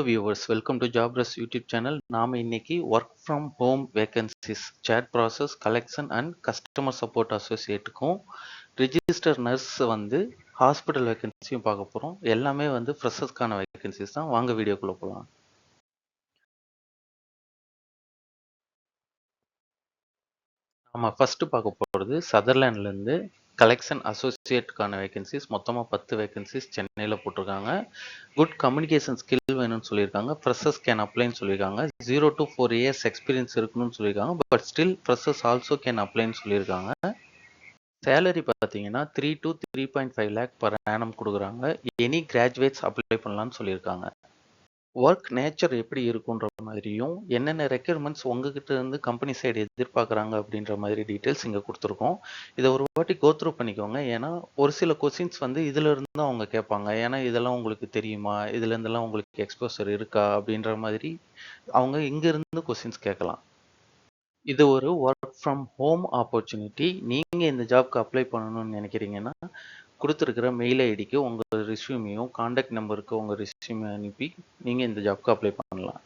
Viewers, welcome to ஜாப்ரஸ் YouTube channel. நாம இன்னைக்கு work from home vacancies, chat process, collection and customer support அசோசியேட்டுக்கும் register nurse hospital வேகன்சியும் பார்க்க போகிறோம். எல்லாமே ஃப்ரெஷர்ஸ்க்கான வேகன்சிஸ் தான். வாங்க வீடியோக்குள்ளே போகலாம். நம்ம ஃபர்ஸ்ட் பார்க்க போகிறது சதர்லேண்ட்லேருந்து கலெக்ஷன் அசோசியேட்டுக்கான வேகன்சிஸ். மொத்தமாக 10 வேகன்சிஸ் சென்னையில் போட்டிருக்காங்க. குட் கம்யூனிகேஷன் ஸ்கில் வேணும்னு சொல்லியிருக்காங்க. ஃப்ரெஷர்ஸ் கேன் அப்ளைன்னு சொல்லியிருக்காங்க. 0 to 4 years எக்ஸ்பீரியன்ஸ் இருக்கணும்னு சொல்லியிருக்காங்க. But still freshers also can அப்ளைன்னு சொல்லியிருக்காங்க. சேலரி பார்த்தீங்கன்னா 3 to 3.5 lakh பர் ஆனம் கொடுக்குறாங்க. எனி கிராஜுவேட்ஸ் அப்ளை பண்ணலான்னு சொல்லியிருக்காங்க. ஒர்க் நேச்சர் எப்படி இருக்குன்ற மாதிரியும் என்னென்ன ரெக்யர்மெண்ட்ஸ் உங்ககிட்ட இருந்து கம்பெனி சைடு எதிர்பார்க்குறாங்க அப்படின்ற மாதிரி டீட்டெயில்ஸ் இங்கே கொடுத்துருக்கோம். இதை ஒரு வாட்டி கோத்ரூ பண்ணிக்கோங்க. ஏன்னா ஒரு சில கொஸ்டின்ஸ் இதுல இருந்து தான் அவங்க கேட்பாங்க. ஏன்னா இதெல்லாம் உங்களுக்கு தெரியுமா, இதுல இருந்தெல்லாம் உங்களுக்கு எக்ஸ்போசர் இருக்கா அப்படின்ற மாதிரி அவங்க இங்கிருந்து கொஸ்டின்ஸ் கேட்கலாம். இது ஒரு ஒர்க் ஃப்ரம் ஹோம் ஆப்பர்ச்சுனிட்டி. நீங்கள் இந்த ஜாப்க்கு அப்ளை பண்ணணும்னு நினைக்கிறீங்கன்னா கொடுத்துருக்கிற மெயில் ஐடிக்கு உங்கள் ரெஸ்யூமையும் காண்டாக்ட் நம்பருக்கு உங்கள் ரெஸ்யூமை அனுப்பி நீங்கள் இந்த ஜாப்க்கு அப்ளை பண்ணலாம்.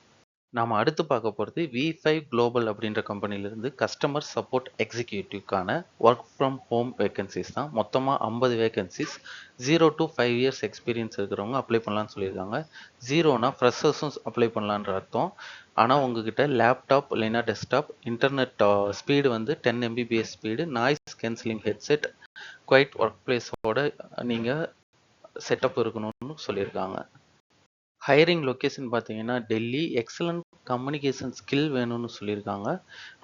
நாம் அடுத்து பார்க்க போகிறது V5 குளோபல் அப்படின்ற கம்பெனிலேருந்து கஸ்டமர் சப்போர்ட் எக்ஸிக்யூட்டிவ்க்கான ஒர்க் ஃப்ரம் ஹோம் வேகன்சிஸ் தான். மொத்தமாக 50 வேகன்சிஸ். 0 to 5 years எக்ஸ்பீரியன்ஸ் இருக்கிறவங்க அப்ளை பண்ணலான்னு சொல்லியிருக்காங்க. 0னா ஃப்ரெஷர்ஸும் அப்ளை பண்ணலான்ற அர்த்தம். ஆனால் உங்ககிட்ட லேப்டாப் இல்லைன்னா desktop, internet speed 10 Mbps speed, noise cancelling headset, quiet work பிளேஸோட நீங்கள் செட்டப் இருக்கணும்னு சொல்லியிருக்காங்க. ஹையரிங் லொக்கேஷன் பார்த்தீங்கன்னா டெல்லி. எக்ஸலண்ட் கம்யூனிகேஷன் ஸ்கில் வேணும்னு சொல்லியிருக்காங்க.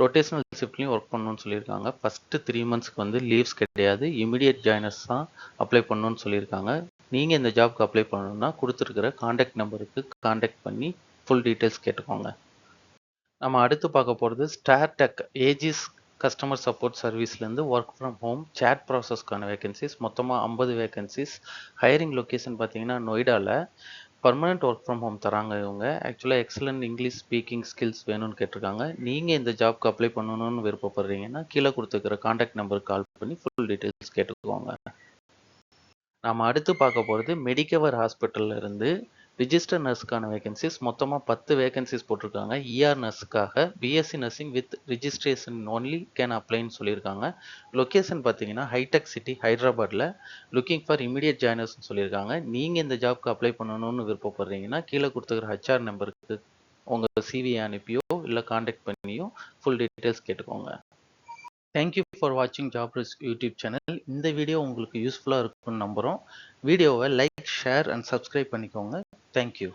ரொட்டேஷனல் ஷிஃப்ட்லையும் ஒர்க் பண்ணணும்னு சொல்லியிருக்காங்க. ஃபஸ்ட்டு 3 monthsக்கு லீவ்ஸ் கிடையாது. இமிடியேட் ஜாயினர்ஸ் தான் அப்ளை பண்ணணும்னு சொல்லியிருக்காங்க. நீங்கள் இந்த ஜாப்க்கு அப்ளை பண்ணணும்னா கொடுத்துருக்கிற காண்டாக்ட் நம்பருக்கு காண்டாக்ட் பண்ணி ஃபுல் டீட்டெயில்ஸ் கேட்டுக்கோங்க. நம்ம அடுத்து பார்க்க போகிறது ஸ்டார்டெக் ஏஜிஸ் கஸ்டமர் சப்போர்ட் சர்வீஸ்லேருந்து ஒர்க் ஃப்ரம் ஹோம் சேட் ப்ராசஸ்க்கான வேகன்சிஸ். மொத்தமாக 50 வேகன்சிஸ். ஹையரிங் லொக்கேஷன் பார்த்தீங்கன்னா நொய்டாவில். பர்மனெண்ட் ஒர்க் ஃப்ரம் ஹோம் தராங்க இவங்க. ஆக்சுவலாக எக்ஸலண்ட் இங்கிலீஷ் ஸ்பீக்கிங் ஸ்கில்ஸ் வேணும்னு கேட்டிருக்காங்க. நீங்கள் இந்த ஜாப்க்கு அப்ளை பண்ணணும்னு விருப்பப்படுறீங்கன்னா கீழே கொடுத்துருக்கிற காண்டாக்ட் நம்பருக்கு கால் பண்ணி ஃபுல் டீட்டெயில்ஸ் கேட்டுக்கோங்க. நாம் அடுத்து பார்க்க போகிறது மெடிக்கவர் ஹாஸ்பிட்டலில் இருந்து ரிஜிஸ்டர் நர்ஸுக்கான வேகன்சிஸ். மொத்தமாக 10 வேகன்சிஸ் போட்டிருக்காங்க. இஆர் நர்ஸுக்காக BSc nursing with registration only can அப்ளைன்னு சொல்லியிருக்காங்க. லொக்கேஷன் பார்த்தீங்கன்னா ஹைடெக் சிட்டி ஹைதராபாத்தில். லுக்கிங் ஃபார் இமீடியட் ஜாயினர்ஸ்னு சொல்லியிருக்காங்க. நீங்கள் இந்த ஜாப்க்கு அப்ளை பண்ணணும்னு விருப்பப்படுறீங்கன்னா கீழே கொடுத்துக்கிற HR நம்பருக்கு உங்கள் சிவியை அனுப்பியோ இல்லை காண்டாக்ட் பண்ணியோ ஃபுல் டீட்டெயில்ஸ் கேட்டுக்கோங்க. தேங்க்யூ ஃபார் வாட்சிங் ஜாப்ரஸ் யூடியூப் சேனல். இந்த வீடியோ உங்களுக்கு யூஸ்ஃபுல்லாக இருக்கும்னு நம்புகிறோம். வீடியோவை லைக், ஷேர் அண்ட் சப்ஸ்கிரைப் பண்ணிக்கோங்க. தேங்க்யூ.